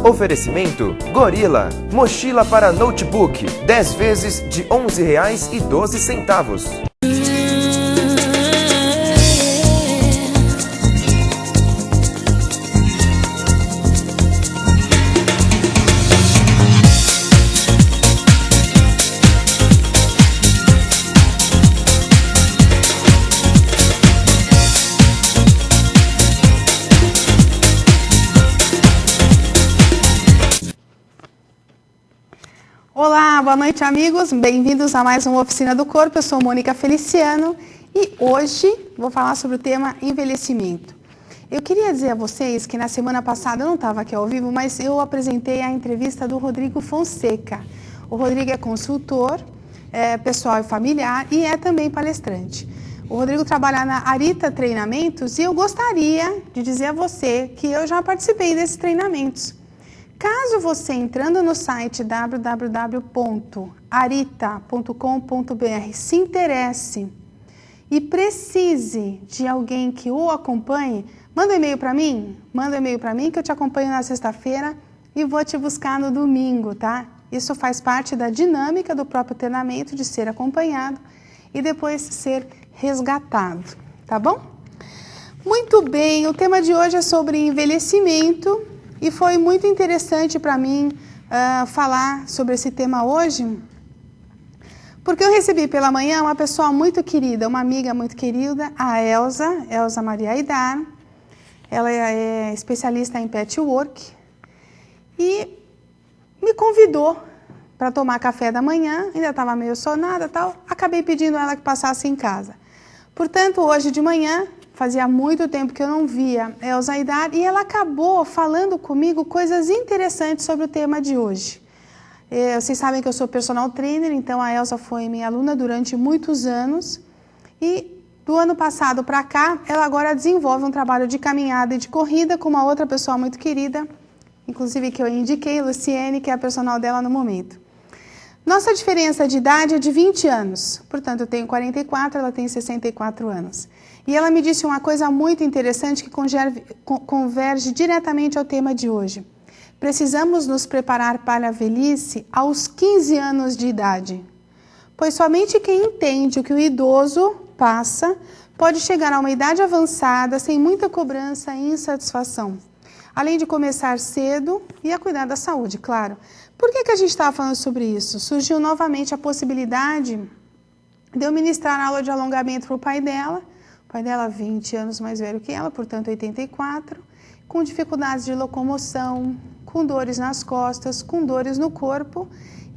Oferecimento Gorilla, mochila para notebook, 10 vezes de R$ 11,12. Olá, boa noite amigos, bem-vindos a mais uma Oficina do Corpo. Eu sou Mônica Feliciano e hoje vou falar sobre o tema envelhecimento. Eu queria dizer a vocês que na semana passada, eu não estava aqui ao vivo, mas eu apresentei a entrevista do Rodrigo Fonseca. O Rodrigo é consultor, pessoal e familiar e é também palestrante. O Rodrigo trabalha na Arita Treinamentos e eu gostaria de dizer a você que eu já participei desses treinamentos. Caso você, entrando no site www.arita.com.br, se interesse e precise de alguém que o acompanhe, manda um e-mail para mim, que eu te acompanho na sexta-feira e vou te buscar no domingo, tá? Isso faz parte da dinâmica do próprio treinamento, de ser acompanhado e depois ser resgatado, tá bom? Muito bem, o tema de hoje é sobre envelhecimento. E foi muito interessante para mim falar sobre esse tema hoje, porque eu recebi pela manhã uma pessoa muito querida, uma amiga muito querida, a Elza Maria Aidar. Ela é especialista em patchwork e me convidou para tomar café da manhã, ainda estava meio sonada, tal. Acabei pedindo a ela que passasse em casa. Portanto, hoje de manhã, fazia muito tempo que eu não via Elza Aidar e ela acabou falando comigo coisas interessantes sobre o tema de hoje. Vocês sabem que eu sou personal trainer, então a Elza foi minha aluna durante muitos anos e do ano passado para cá, ela agora desenvolve um trabalho de caminhada e de corrida com uma outra pessoa muito querida, inclusive que eu indiquei, Luciene, que é a personal dela no momento. Nossa diferença de idade é de 20 anos, portanto eu tenho 44, ela tem 64 anos. E ela me disse uma coisa muito interessante que converge diretamente ao tema de hoje. Precisamos nos preparar para a velhice aos 15 anos de idade, pois somente quem entende o que o idoso passa pode chegar a uma idade avançada sem muita cobrança e insatisfação, além de começar cedo e a cuidar da saúde, claro. Por que a gente estava falando sobre isso? Surgiu novamente a possibilidade de eu ministrar aula de alongamento para o pai dela. O pai dela 20 anos mais velho que ela, portanto 84, com dificuldades de locomoção, com dores nas costas, com dores no corpo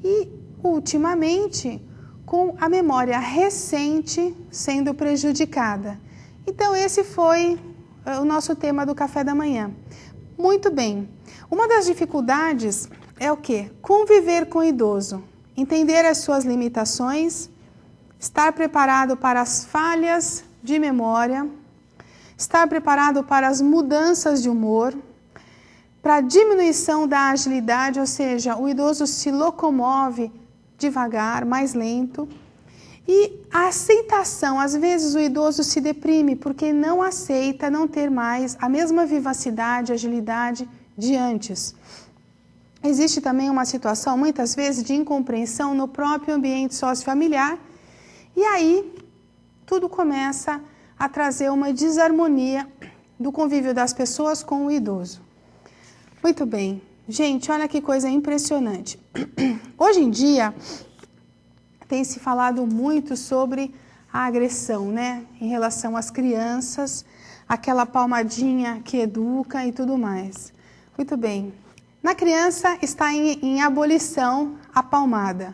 e, ultimamente, com a memória recente sendo prejudicada. Então esse foi o nosso tema do café da manhã. Muito bem. Uma das dificuldades é o quê? Conviver com o idoso, entender as suas limitações, estar preparado para as falhas de memória, estar preparado para as mudanças de humor, para a diminuição da agilidade, ou seja, o idoso se locomove devagar, mais lento, e a aceitação. Às vezes o idoso se deprime porque não aceita não ter mais a mesma vivacidade, agilidade de antes. Existe também uma situação, muitas vezes, de incompreensão no próprio ambiente sociofamiliar, e aí tudo começa a trazer uma desarmonia do convívio das pessoas com o idoso. Muito bem. Gente, olha que coisa impressionante. Hoje em dia, tem se falado muito sobre a agressão, né? Em relação às crianças, aquela palmadinha que educa e tudo mais. Muito bem. Na criança está em abolição a palmada.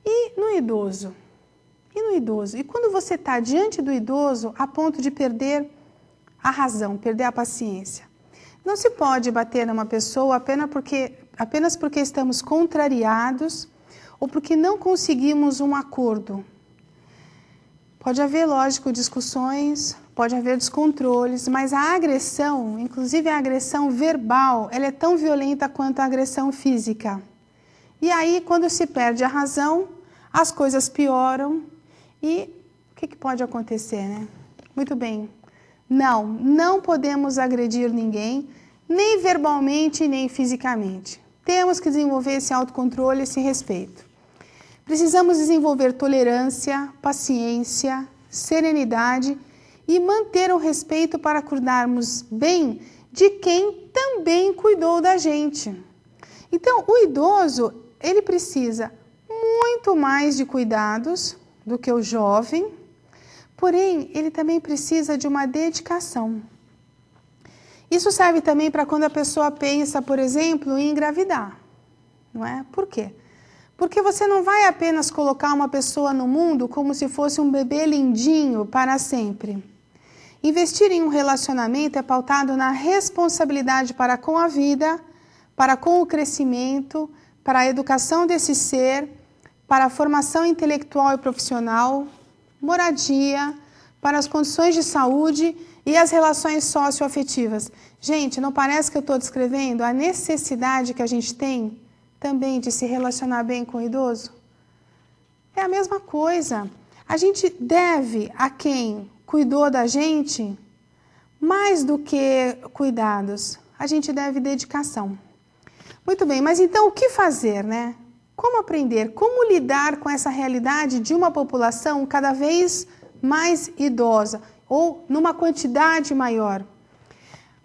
E no idoso? E quando você está diante do idoso a ponto de perder a razão, perder a paciência? Não se pode bater numa pessoa apenas porque estamos contrariados ou porque não conseguimos um acordo. Pode haver, lógico, discussões, pode haver descontroles, mas a agressão, inclusive a agressão verbal, ela é tão violenta quanto a agressão física. E aí, quando se perde a razão, as coisas pioram. E o que pode acontecer, né? Muito bem. Não podemos agredir ninguém. nem verbalmente, nem fisicamente. Temos que desenvolver esse autocontrole, esse respeito. Precisamos desenvolver tolerância, paciência, serenidade e manter o respeito para cuidarmos bem de quem também cuidou da gente. Então, o idoso, ele precisa muito mais de cuidados do que o jovem, porém, ele também precisa de uma dedicação. Isso serve também para quando a pessoa pensa, por exemplo, em engravidar, não é? Por quê? Porque você não vai apenas colocar uma pessoa no mundo como se fosse um bebê lindinho para sempre. Investir em um relacionamento é pautado na responsabilidade para com a vida, para com o crescimento, para a educação desse ser, para a formação intelectual e profissional, moradia, para as condições de saúde e as relações socioafetivas. Gente, não parece que eu estou descrevendo a necessidade que a gente tem também de se relacionar bem com o idoso? É a mesma coisa. A gente deve a quem cuidou da gente mais do que cuidados. A gente deve dedicação. Muito bem, mas então o que fazer, né? Como aprender? Como lidar com essa realidade de uma população cada vez mais idosa ou numa quantidade maior?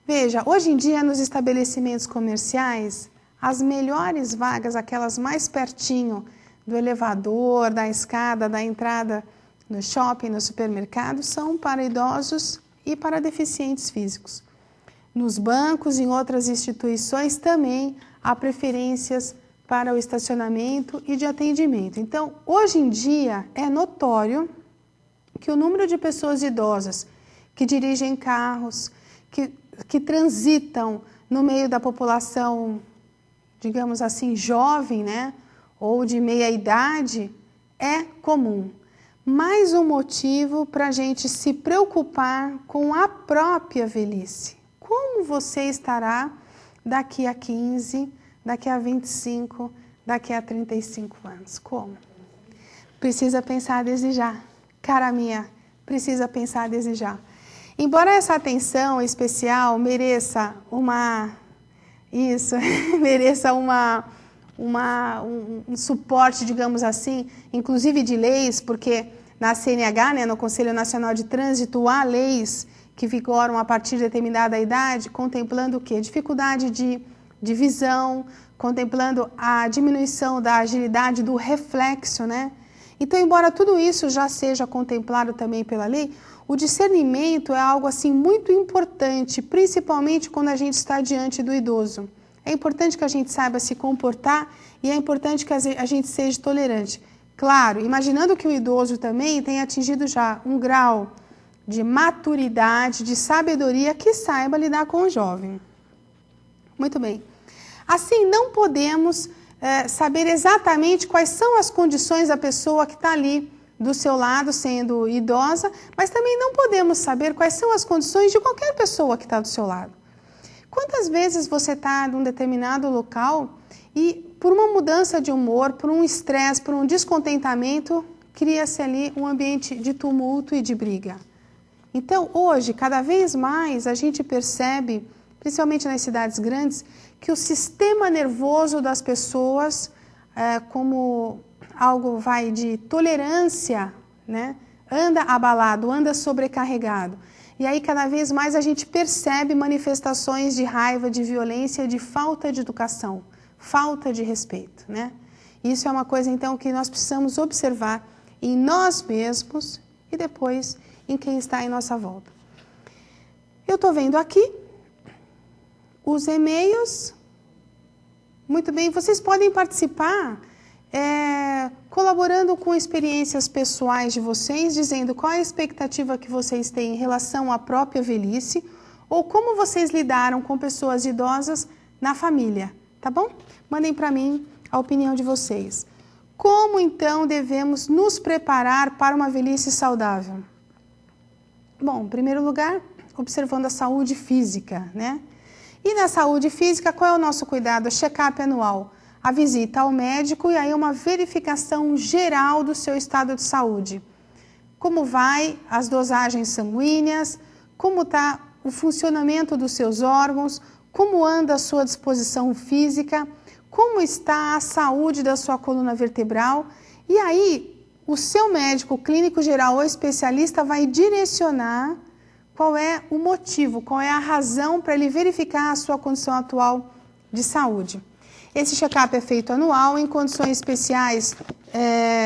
Veja, hoje em dia nos estabelecimentos comerciais, as melhores vagas, aquelas mais pertinho do elevador, da escada, da entrada no shopping, no supermercado, são para idosos e para deficientes físicos. Nos bancos e em outras instituições também há preferências para o estacionamento e de atendimento. Então, hoje em dia é notório que o número de pessoas idosas que dirigem carros, que transitam no meio da população, digamos assim, jovem, né, ou de meia idade, é comum. Mais um motivo para a gente se preocupar com a própria velhice. Como você estará daqui a 15, daqui a 25, daqui a 35 anos? Como? Precisa pensar desde já. Cara minha, precisa pensar desde já. Embora essa atenção especial mereça mereça um suporte, digamos assim, inclusive de leis, porque na CNH, né, no Conselho Nacional de Trânsito, há leis que vigoram a partir de determinada idade, contemplando o quê? Dificuldade de visão, contemplando a diminuição da agilidade do reflexo, né? Então, embora tudo isso já seja contemplado também pela lei, o discernimento é algo assim muito importante, principalmente quando a gente está diante do idoso. É importante que a gente saiba se comportar e é importante que a gente seja tolerante. Claro, imaginando que o idoso também tenha atingido já um grau de maturidade, de sabedoria, que saiba lidar com o jovem. Muito bem. Assim, não podemos saber exatamente quais são as condições da pessoa que está ali do seu lado, sendo idosa, mas também não podemos saber quais são as condições de qualquer pessoa que está do seu lado. Quantas vezes você está num determinado local e, por uma mudança de humor, por um estresse, por um descontentamento, cria-se ali um ambiente de tumulto e de briga. Então, hoje, cada vez mais, a gente percebe, principalmente nas cidades grandes, que o sistema nervoso das pessoas, como algo vai de tolerância, né, anda abalado, anda sobrecarregado. E aí, cada vez mais, a gente percebe manifestações de raiva, de violência, de falta de educação, falta de respeito, né? Isso é uma coisa, então, que nós precisamos observar em nós mesmos e depois em quem está em nossa volta. Eu estou vendo aqui os e-mails. Muito bem, vocês podem participar colaborando com experiências pessoais de vocês, dizendo qual é a expectativa que vocês têm em relação à própria velhice ou como vocês lidaram com pessoas idosas na família, tá bom? Mandem para mim a opinião de vocês. Como, então, devemos nos preparar para uma velhice saudável? Bom, em primeiro lugar, observando a saúde física, né? E na saúde física, qual é o nosso cuidado? O check-up anual, a visita ao médico e aí uma verificação geral do seu estado de saúde. Como vai as dosagens sanguíneas, como está o funcionamento dos seus órgãos, como anda a sua disposição física, como está a saúde da sua coluna vertebral. E aí, o seu médico clínico geral ou especialista vai direcionar qual é o motivo, qual é a razão para ele verificar a sua condição atual de saúde. Esse check-up é feito anual em condições especiais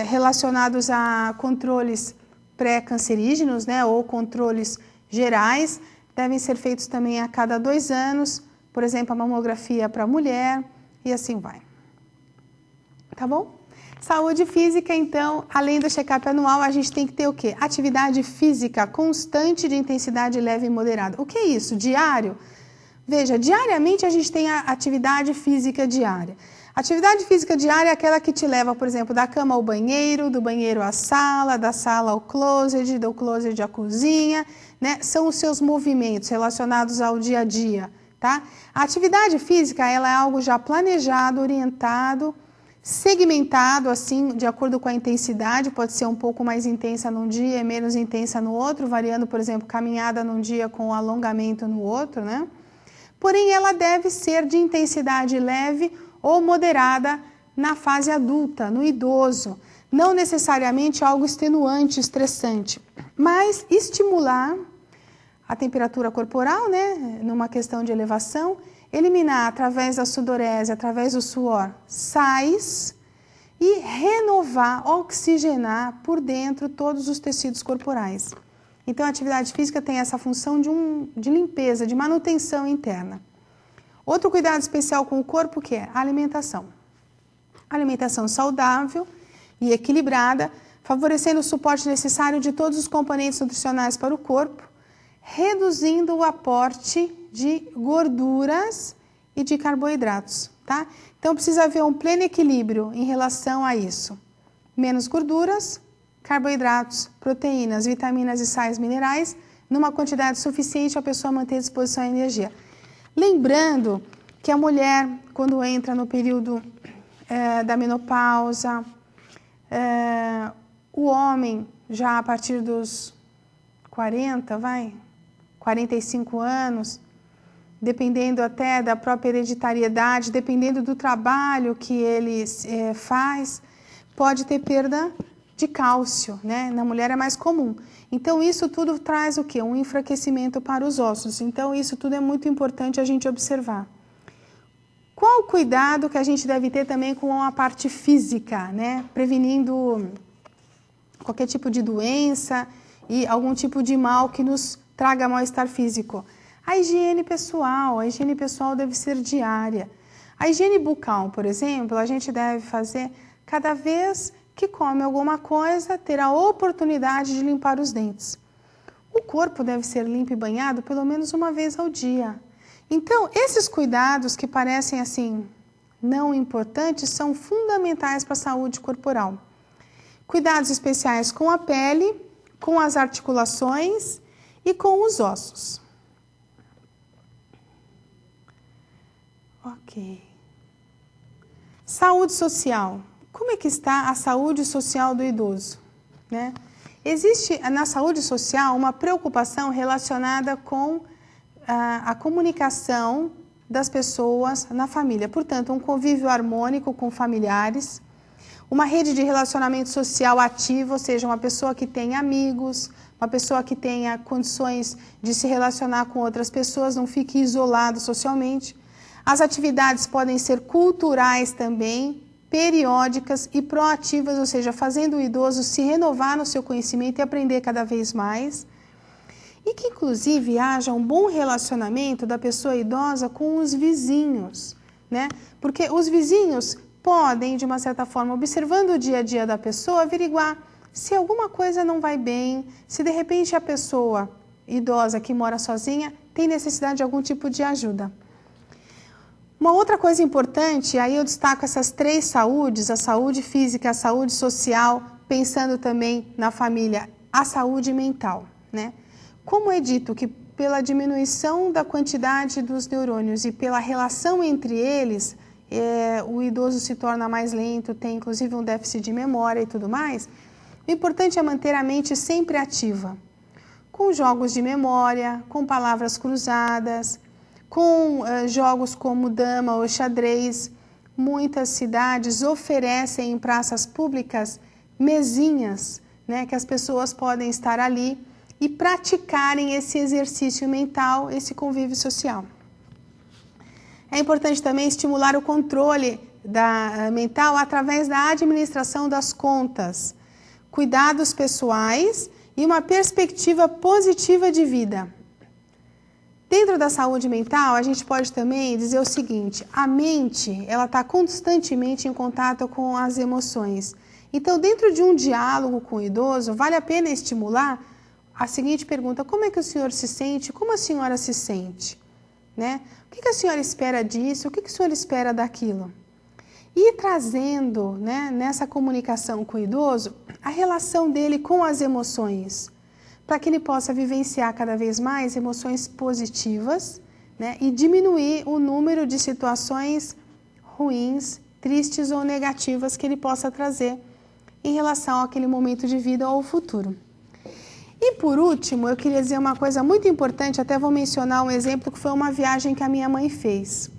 relacionados a controles pré-cancerígenos, né, ou controles gerais. Devem ser feitos também a cada 2 anos, por exemplo, a mamografia para mulher e assim vai. Tá bom? Saúde física, então, além do check-up anual, a gente tem que ter o quê? Atividade física constante de intensidade leve e moderada. O que é isso? Diário? Veja, diariamente a gente tem a atividade física diária. Atividade física diária é aquela que te leva, por exemplo, da cama ao banheiro, do banheiro à sala, da sala ao closet, do closet à cozinha, né? São os seus movimentos relacionados ao dia a dia, tá? A atividade física, ela é algo já planejado, orientado, segmentado, assim, de acordo com a intensidade, pode ser um pouco mais intensa num dia e menos intensa no outro, variando, por exemplo, caminhada num dia com alongamento no outro, né? Porém, ela deve ser de intensidade leve ou moderada na fase adulta, no idoso. Não necessariamente algo extenuante, estressante, mas estimular a temperatura corporal, né, numa questão de elevação, eliminar através da sudorese, através do suor, sais e renovar, oxigenar por dentro todos os tecidos corporais. Então, a atividade física tem essa função de limpeza, de manutenção interna. Outro cuidado especial com o corpo que é a alimentação. Alimentação saudável e equilibrada, favorecendo o suporte necessário de todos os componentes nutricionais para o corpo, reduzindo o aporte de gorduras e de carboidratos, tá? Então, precisa haver um pleno equilíbrio em relação a isso. Menos gorduras, carboidratos, proteínas, vitaminas e sais minerais, numa quantidade suficiente a pessoa manter disposição e energia. Lembrando que a mulher, quando entra no período da menopausa, o homem, já a partir dos 45 anos, dependendo até da própria hereditariedade, dependendo do trabalho que ele faz, pode ter perda de cálcio, né? Na mulher é mais comum. Então, isso tudo traz o quê? Um enfraquecimento para os ossos. Então, isso tudo é muito importante a gente observar. Qual o cuidado que a gente deve ter também com a parte física, né? Prevenindo qualquer tipo de doença e algum tipo de mal que nos traga mal-estar físico. A higiene pessoal deve ser diária. A higiene bucal, por exemplo, a gente deve fazer cada vez que come alguma coisa, ter a oportunidade de limpar os dentes. O corpo deve ser limpo e banhado pelo menos uma vez ao dia. Então, esses cuidados que parecem assim não importantes são fundamentais para a saúde corporal. Cuidados especiais com a pele, com as articulações e com os ossos. Ok. Saúde social. Como é que está a saúde social do idoso, né? Existe na saúde social uma preocupação relacionada com a comunicação das pessoas na família. Portanto, um convívio harmônico com familiares, uma rede de relacionamento social ativa, ou seja, uma pessoa que tenha amigos, uma pessoa que tenha condições de se relacionar com outras pessoas, não fique isolado socialmente. As atividades podem ser culturais também, periódicas e proativas, ou seja, fazendo o idoso se renovar no seu conhecimento e aprender cada vez mais. E que, inclusive, haja um bom relacionamento da pessoa idosa com os vizinhos, né? Porque os vizinhos podem, de uma certa forma, observando o dia a dia da pessoa, averiguar se alguma coisa não vai bem, se de repente a pessoa idosa que mora sozinha tem necessidade de algum tipo de ajuda. Uma outra coisa importante, aí eu destaco essas 3 saúdes, a saúde física, a saúde social, pensando também na família, a saúde mental, né? Como é dito que pela diminuição da quantidade dos neurônios e pela relação entre eles, o idoso se torna mais lento, tem inclusive um déficit de memória e tudo mais, o importante é manter a mente sempre ativa, com jogos de memória, com palavras cruzadas, com jogos como dama ou xadrez. Muitas cidades oferecem em praças públicas mesinhas, né, que as pessoas podem estar ali e praticarem esse exercício mental, esse convívio social. É importante também estimular o controle mental através da administração das contas, cuidados pessoais e uma perspectiva positiva de vida. Dentro da saúde mental, a gente pode também dizer o seguinte: a mente, ela está constantemente em contato com as emoções. Então, dentro de um diálogo com o idoso, vale a pena estimular a seguinte pergunta: como é que o senhor se sente? Como a senhora se sente? Né? O que a senhora espera disso? O que o senhor espera daquilo? E trazendo, né, nessa comunicação com o idoso a relação dele com as emoções, para que ele possa vivenciar cada vez mais emoções positivas, né, e diminuir o número de situações ruins, tristes ou negativas que ele possa trazer em relação àquele momento de vida ou ao futuro. E por último, eu queria dizer uma coisa muito importante, até vou mencionar um exemplo que foi uma viagem que a minha mãe fez.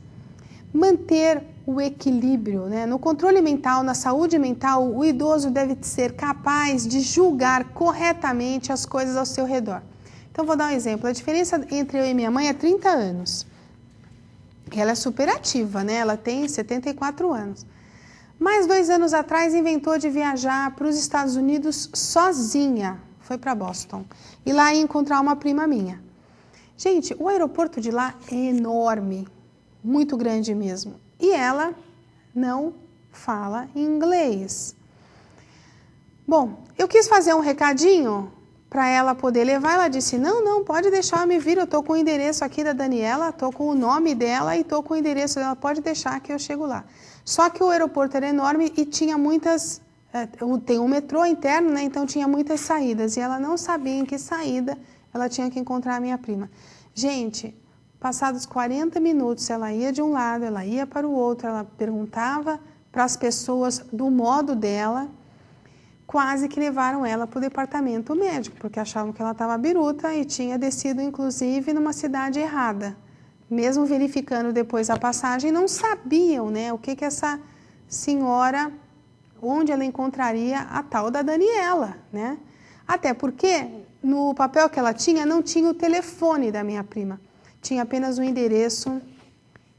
Manter o equilíbrio, né? No controle mental, na saúde mental, o idoso deve ser capaz de julgar corretamente as coisas ao seu redor. Então, vou dar um exemplo. A diferença entre eu e minha mãe é 30 anos. Ela é super ativa, né? Ela tem 74 anos. Mas 2 anos atrás inventou de viajar para os Estados Unidos sozinha. Foi para Boston. E lá ia encontrar uma prima minha. Gente, o aeroporto de lá é enorme. Muito grande mesmo. E ela não fala inglês. Bom, eu quis fazer um recadinho para ela poder levar. Ela disse: não, pode deixar eu me vir. Eu estou com o endereço aqui da Daniela, estou com o nome dela e estou com o endereço dela. Pode deixar que eu chego lá. Só que o aeroporto era enorme e tinha muitas... tem um metrô interno, né? Então tinha muitas saídas. E ela não sabia em que saída ela tinha que encontrar a minha prima. Gente... Passados 40 minutos, ela ia de um lado, ela ia para o outro, ela perguntava para as pessoas do modo dela, quase que levaram ela para o departamento médico, porque achavam que ela estava biruta e tinha descido, inclusive, numa cidade errada. Mesmo verificando depois a passagem, não sabiam, né, o que essa senhora, onde ela encontraria a tal da Daniela, né? Até porque, no papel que ela tinha, não tinha o telefone da minha prima. Tinha apenas o endereço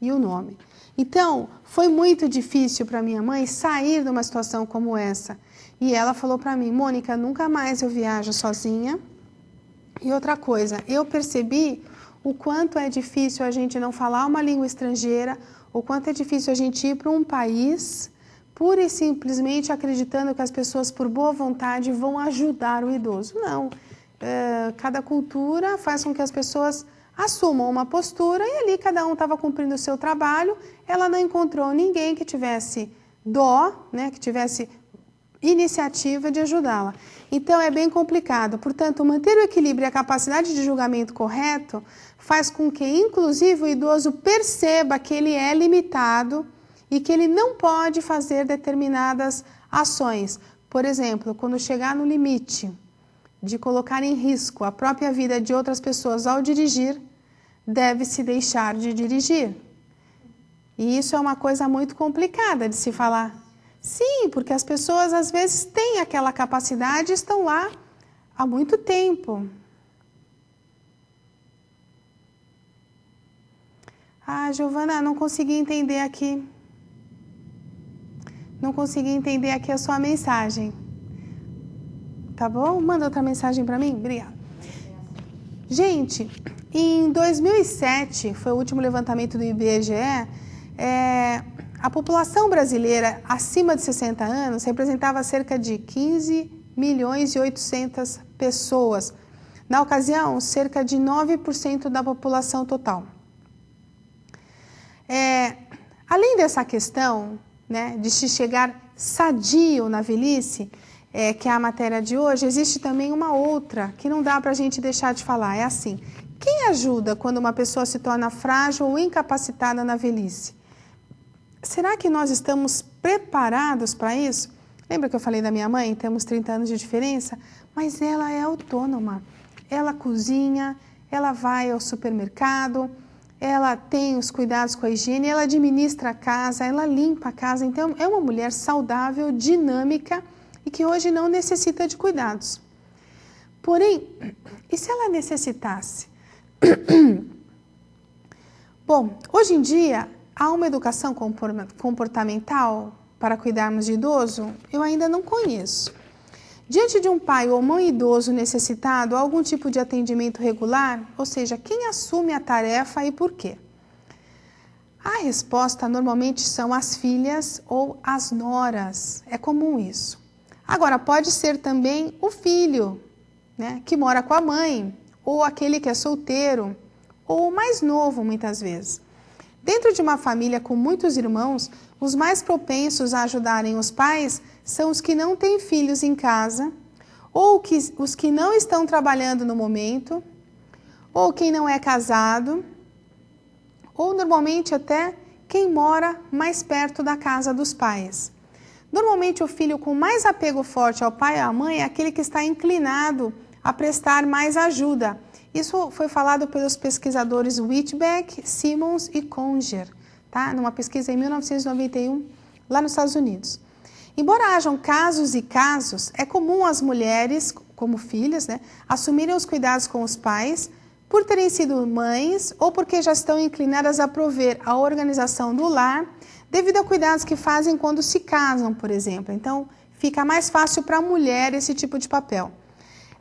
e o nome. Então, foi muito difícil para minha mãe sair de uma situação como essa. E ela falou para mim: Mônica, nunca mais eu viajo sozinha. E outra coisa, eu percebi o quanto é difícil a gente não falar uma língua estrangeira, o quanto é difícil a gente ir para um país pura e simplesmente acreditando que as pessoas, por boa vontade, vão ajudar o idoso. Não. Cada cultura faz com que as pessoas assumam uma postura e ali cada um estava cumprindo o seu trabalho. Ela não encontrou ninguém que tivesse dó, né, que tivesse iniciativa de ajudá-la. Então é bem complicado. Portanto, manter o equilíbrio e a capacidade de julgamento correto faz com que, inclusive, o idoso perceba que ele é limitado e que ele não pode fazer determinadas ações. Por exemplo, quando chegar no limite de colocar em risco a própria vida de outras pessoas ao dirigir, deve-se deixar de dirigir. E isso é uma coisa muito complicada de se falar. Sim, porque as pessoas às vezes têm aquela capacidade e estão lá há muito tempo. Ah, Giovana, não consegui entender aqui. Não consegui entender aqui a sua mensagem. Tá bom? Manda outra mensagem para mim? Obrigada. Gente, em 2007, foi o último levantamento do IBGE, a população brasileira acima de 60 anos representava cerca de 15.800.000 pessoas. Na ocasião, cerca de 9% da população total. Além dessa questão, né, de se chegar sadio na velhice, que é a matéria de hoje, existe também uma outra que não dá para a gente deixar de falar. É assim: quem ajuda quando uma pessoa se torna frágil ou incapacitada na velhice? Será que nós estamos preparados para isso? Lembra que eu falei da minha mãe? Temos 30 anos de diferença, mas ela é autônoma. Ela cozinha, ela vai ao supermercado, ela tem os cuidados com a higiene, ela administra a casa, ela limpa a casa. Então, é uma mulher saudável, dinâmica e que hoje não necessita de cuidados. Porém, e se ela necessitasse? Bom, hoje em dia, há uma educação comportamental para cuidarmos de idoso? Eu ainda não conheço. Diante de um pai ou mãe idoso necessitado, algum tipo de atendimento regular? Ou seja, quem assume a tarefa e por quê? A resposta normalmente são as filhas ou as noras. É comum isso. Agora, pode ser também o filho, né, que mora com a mãe, ou aquele que é solteiro, ou o mais novo, muitas vezes. Dentro de uma família com muitos irmãos, os mais propensos a ajudarem os pais são os que não têm filhos em casa, ou os que não estão trabalhando no momento, ou quem não é casado, ou normalmente até quem mora mais perto da casa dos pais. Normalmente o filho com mais apego forte ao pai e à mãe é aquele que está inclinado a prestar mais ajuda. Isso foi falado pelos pesquisadores Whitbeck, Simmons e Conger, tá? Numa pesquisa em 1991, lá nos Estados Unidos. Embora hajam casos e casos, é comum as mulheres, como filhas, né, assumirem os cuidados com os pais, por terem sido mães ou porque já estão inclinadas a prover a organização do lar, devido a cuidados que fazem quando se casam, por exemplo. Então, fica mais fácil para a mulher esse tipo de papel.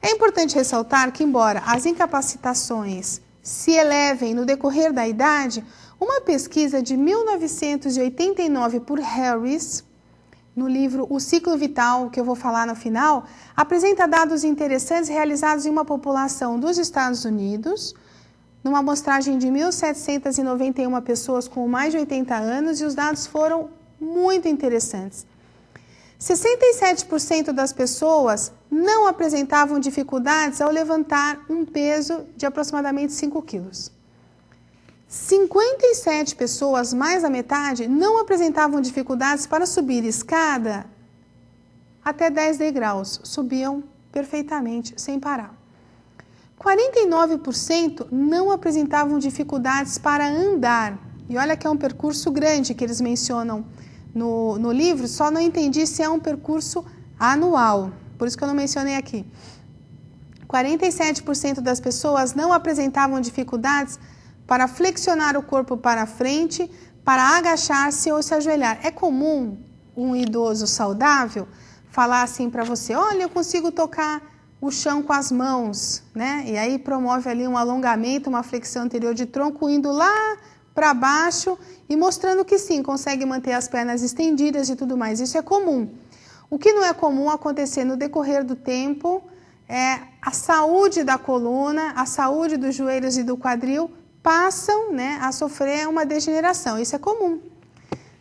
É importante ressaltar que, embora as incapacitações se elevem no decorrer da idade, uma pesquisa de 1989 por Harris, no livro O Ciclo Vital, que eu vou falar no final, apresenta dados interessantes realizados em uma população dos Estados Unidos, numa amostragem de 1.791 pessoas com mais de 80 anos, e os dados foram muito interessantes. 67% das pessoas não apresentavam dificuldades ao levantar um peso de aproximadamente 5 quilos. 57 pessoas, mais da metade, não apresentavam dificuldades para subir escada até 10 degraus. Subiam perfeitamente, sem parar. 49% não apresentavam dificuldades para andar. E olha que é um percurso grande que eles mencionam no livro, só não entendi se é um percurso anual. Por isso que eu não mencionei aqui. 47% das pessoas não apresentavam dificuldades para flexionar o corpo para frente, para agachar-se ou se ajoelhar. É comum um idoso saudável falar assim para você: olha, eu consigo tocar o chão com as mãos, né? E aí promove ali um alongamento, uma flexão anterior de tronco, indo lá para baixo e mostrando que sim, consegue manter as pernas estendidas e tudo mais. Isso é comum. O que não é comum acontecer no decorrer do tempo é a saúde da coluna, a saúde dos joelhos e do quadril passam, né, a sofrer uma degeneração. Isso é comum.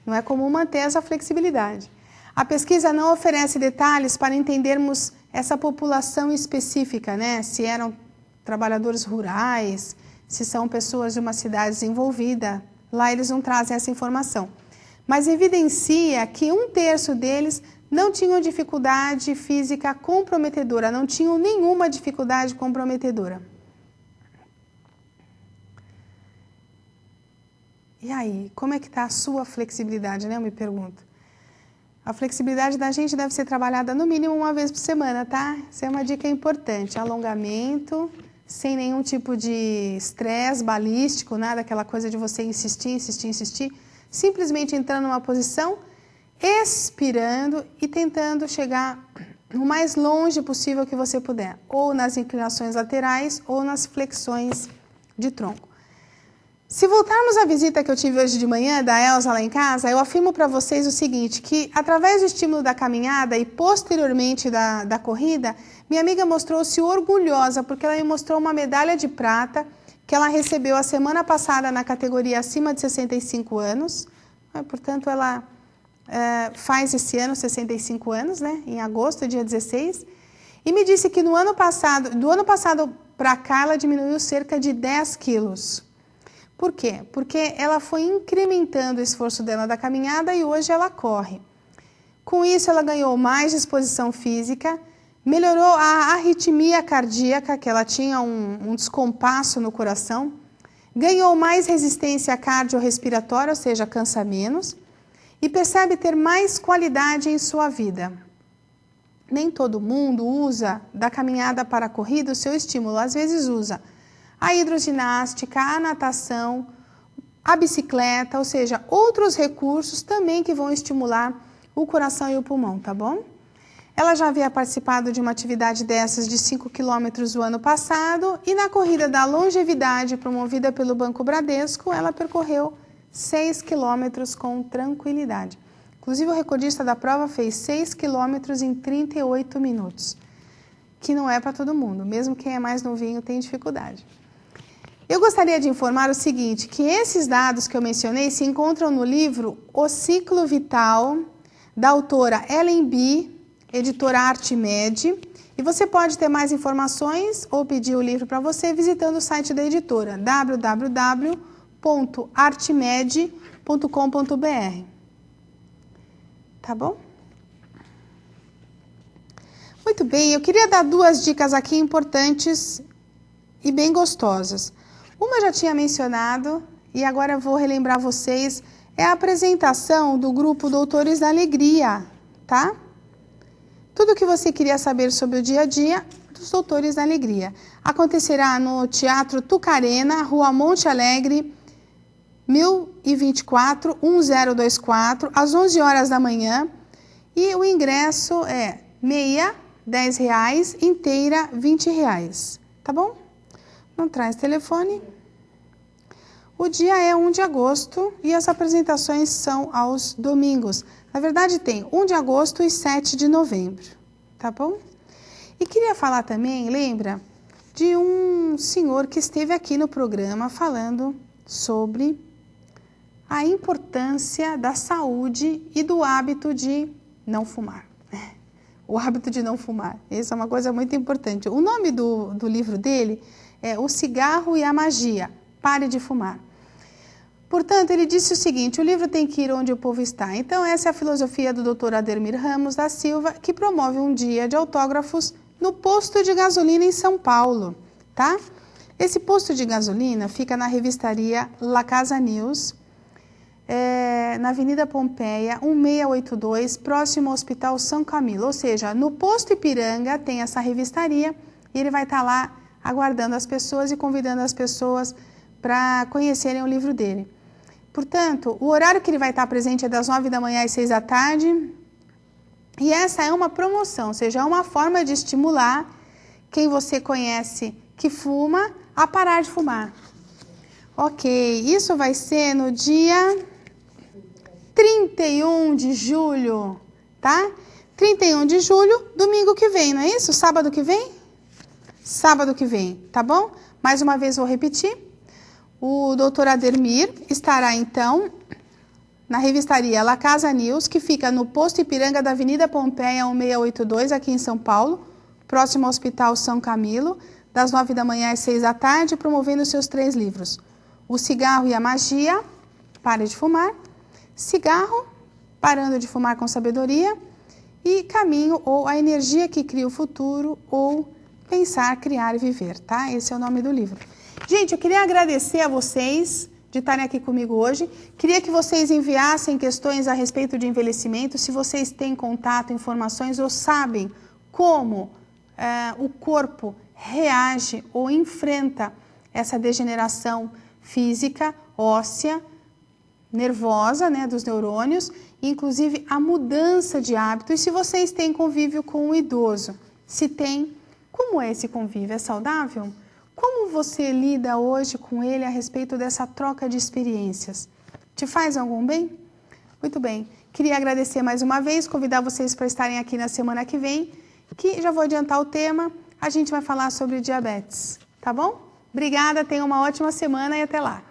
Não é comum manter essa flexibilidade. A pesquisa não oferece detalhes para entendermos essa população específica, né? Se eram trabalhadores rurais, se são pessoas de uma cidade desenvolvida. Lá eles não trazem essa informação. Mas evidencia que 1/3 deles não tinham dificuldade física comprometedora, não tinham nenhuma dificuldade comprometedora. E aí, como é que está a sua flexibilidade, né? Eu me pergunto. A flexibilidade da gente deve ser trabalhada no mínimo uma vez por semana, tá? Isso é uma dica importante. Alongamento, sem nenhum tipo de estresse balístico, nada, aquela coisa de você insistir, insistir, insistir. Simplesmente entrando numa posição, expirando e tentando chegar o mais longe possível que você puder. Ou nas inclinações laterais ou nas flexões de tronco. Se voltarmos à visita que eu tive hoje de manhã, da Elza lá em casa, eu afirmo para vocês o seguinte, que através do estímulo da caminhada e posteriormente da corrida, minha amiga mostrou-se orgulhosa, porque ela me mostrou uma medalha de prata que ela recebeu a semana passada na categoria acima de 65 anos. Portanto, ela faz esse ano 65 anos, né? Em agosto, dia 16. E me disse que do ano passado para cá, ela diminuiu cerca de 10 quilos. Por quê? Porque ela foi incrementando o esforço dela da caminhada e hoje ela corre. Com isso, ela ganhou mais disposição física, melhorou a arritmia cardíaca, que ela tinha um descompasso no coração, ganhou mais resistência cardiorrespiratória, ou seja, cansa menos, e percebe ter mais qualidade em sua vida. Nem todo mundo usa da caminhada para a corrida o seu estímulo, às vezes usa a hidroginástica, a natação, a bicicleta, ou seja, outros recursos também que vão estimular o coração e o pulmão, tá bom? Ela já havia participado de uma atividade dessas de 5 quilômetros o ano passado e na corrida da longevidade promovida pelo Banco Bradesco, ela percorreu 6 quilômetros com tranquilidade. Inclusive, o recordista da prova fez 6 quilômetros em 38 minutos, que não é para todo mundo, mesmo quem é mais novinho tem dificuldade. Eu gostaria de informar o seguinte, que esses dados que eu mencionei se encontram no livro O Ciclo Vital, da autora Ellen B., editora Artmed, e você pode ter mais informações ou pedir o livro para você visitando o site da editora, www.artmed.com.br. Tá bom? Muito bem, eu queria dar 2 dicas aqui importantes e bem gostosas. Uma eu já tinha mencionado e agora eu vou relembrar vocês, é a apresentação do grupo Doutores da Alegria, tá? Tudo o que você queria saber sobre o dia a dia dos Doutores da Alegria. Acontecerá no Teatro Tucarena, Rua Monte Alegre, 1024, 1024, às 11 horas da manhã. E o ingresso é meia, R$10, inteira, R$20. Tá bom? Não traz telefone. O dia é 1 de agosto e as apresentações são aos domingos. Na verdade, tem 1 de agosto e 7 de novembro, tá bom? E queria falar também, lembra, de um senhor que esteve aqui no programa falando sobre a importância da saúde e do hábito de não fumar. O hábito de não fumar, isso é uma coisa muito importante. O nome do livro dele é O Cigarro e a Magia, Pare de Fumar. Portanto, ele disse o seguinte, o livro tem que ir onde o povo está. Então, essa é a filosofia do Dr. Ademir Ramos da Silva, que promove um dia de autógrafos no posto de gasolina em São Paulo, tá? Esse posto de gasolina fica na revistaria La Casa News, na Avenida Pompeia, 1682, próximo ao Hospital São Camilo. Ou seja, no posto Ipiranga tem essa revistaria e ele vai estar lá aguardando as pessoas e convidando as pessoas para conhecerem o livro dele. Portanto, o horário que ele vai estar presente é das 9 da manhã às 6 da tarde. E essa é uma promoção, ou seja, é uma forma de estimular quem você conhece que fuma a parar de fumar. Ok, isso vai ser no dia 31 de julho, tá? 31 de julho, domingo que vem, não é isso? Sábado que vem? Sábado que vem, tá bom? Mais uma vez vou repetir. O Dr. Ademir estará, então, na revistaria La Casa News, que fica no posto Ipiranga da Avenida Pompeia, 1682, aqui em São Paulo, próximo ao Hospital São Camilo, das 9 da manhã às 6 da tarde, promovendo seus 3 livros. O Cigarro e a Magia, Pare de Fumar, Cigarro, Parando de Fumar com Sabedoria, e Caminho, ou A Energia que Cria o Futuro, ou Pensar, Criar e Viver, tá? Esse é o nome do livro. Gente, eu queria agradecer a vocês de estarem aqui comigo hoje. Queria que vocês enviassem questões a respeito de envelhecimento, se vocês têm contato, informações ou sabem como o corpo reage ou enfrenta essa degeneração física, óssea, nervosa, né, dos neurônios, inclusive a mudança de hábito. E se vocês têm convívio com o idoso, se tem, como é esse convívio? É saudável? Como você lida hoje com ele a respeito dessa troca de experiências? Te faz algum bem? Muito bem. Queria agradecer mais uma vez, convidar vocês para estarem aqui na semana que vem, que já vou adiantar o tema, a gente vai falar sobre diabetes, tá bom? Obrigada, tenha uma ótima semana e até lá.